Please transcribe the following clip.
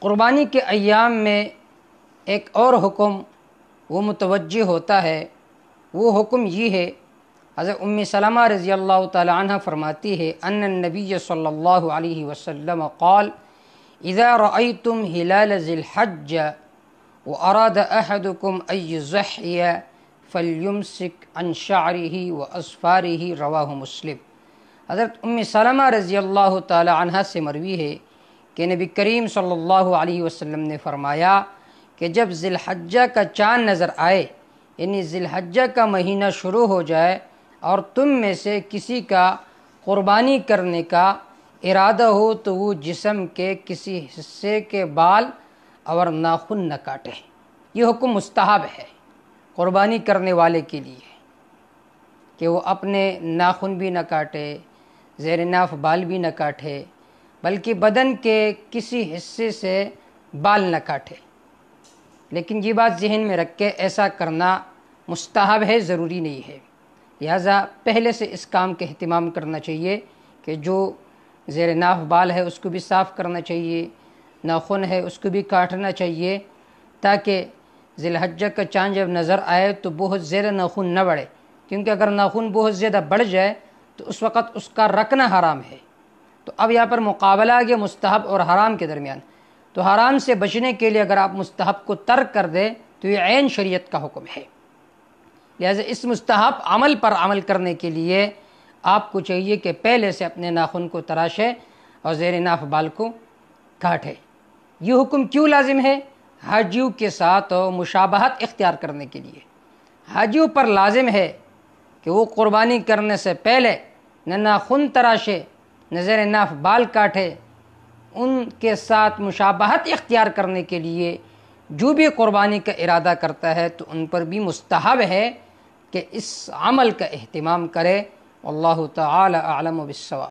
قربانی کے ایام میں ایک اور حکم وہ متوجہ ہوتا ہے، وہ حکم یہ ہے، حضرت ام سلمہ رضی اللہ تعالی عنہ فرماتی ہے ان النبی صلی اللہ علیہ وسلم قال اذا رأيتم ہلال ذی الحج واراد احدکم ان یضحی فلیمسک عن شعرہ واظفارہ، رواہ مسلم۔ حضرت ام سلمہ رضی اللہ تعالی عنہ سے مروی ہے کہ نبی کریم صلی اللہ علیہ وسلم نے فرمایا کہ جب ذی الحجہ کا چاند نظر آئے، یعنی ذی الحجہ کا مہینہ شروع ہو جائے اور تم میں سے کسی کا قربانی کرنے کا ارادہ ہو تو وہ جسم کے کسی حصے کے بال اور ناخن نہ کاٹے۔ یہ حکم مستحب ہے قربانی کرنے والے کے لیے کہ وہ اپنے ناخن بھی نہ کاٹے، زیر ناف بال بھی نہ کاٹے، بلکہ بدن کے کسی حصے سے بال نہ کاٹے۔ لیکن یہ بات ذہن میں رکھ کے ایسا کرنا مستحب ہے، ضروری نہیں ہے، لہٰذا پہلے سے اس کام کا اہتمام کرنا چاہیے کہ جو زیر ناف بال ہے اس کو بھی صاف کرنا چاہیے، ناخن ہے اس کو بھی کاٹنا چاہیے، تاکہ ذی الحجہ کا چاند جب نظر آئے تو بہت زیادہ ناخن نہ بڑھے، کیونکہ اگر ناخن بہت زیادہ بڑھ جائے تو اس وقت اس کا رکھنا حرام ہے۔ تو اب یہاں پر مقابلہ آ گیا مستحب اور حرام کے درمیان، تو حرام سے بچنے کے لیے اگر آپ مستحب کو ترک کر دیں تو یہ عین شریعت کا حکم ہے، لہٰذا اس مستحب عمل پر عمل کرنے کے لیے آپ کو چاہیے کہ پہلے سے اپنے ناخن کو تراشے اور زیر ناف بال کو کاٹے۔ یہ حکم کیوں لازم ہے؟ حاجیوں کے ساتھ مشابہت اختیار کرنے کے لیے۔ حاجیوں پر لازم ہے کہ وہ قربانی کرنے سے پہلے نہ ناخن تراشے نہ زیر ناف بال کاٹے۔ ان کے ساتھ مشابہت اختیار کرنے کے لیے جو بھی قربانی کا ارادہ کرتا ہے تو ان پر بھی مستحب ہے کہ اس عمل کا اہتمام کرے۔ واللہ تعالی اعلم بالصواب۔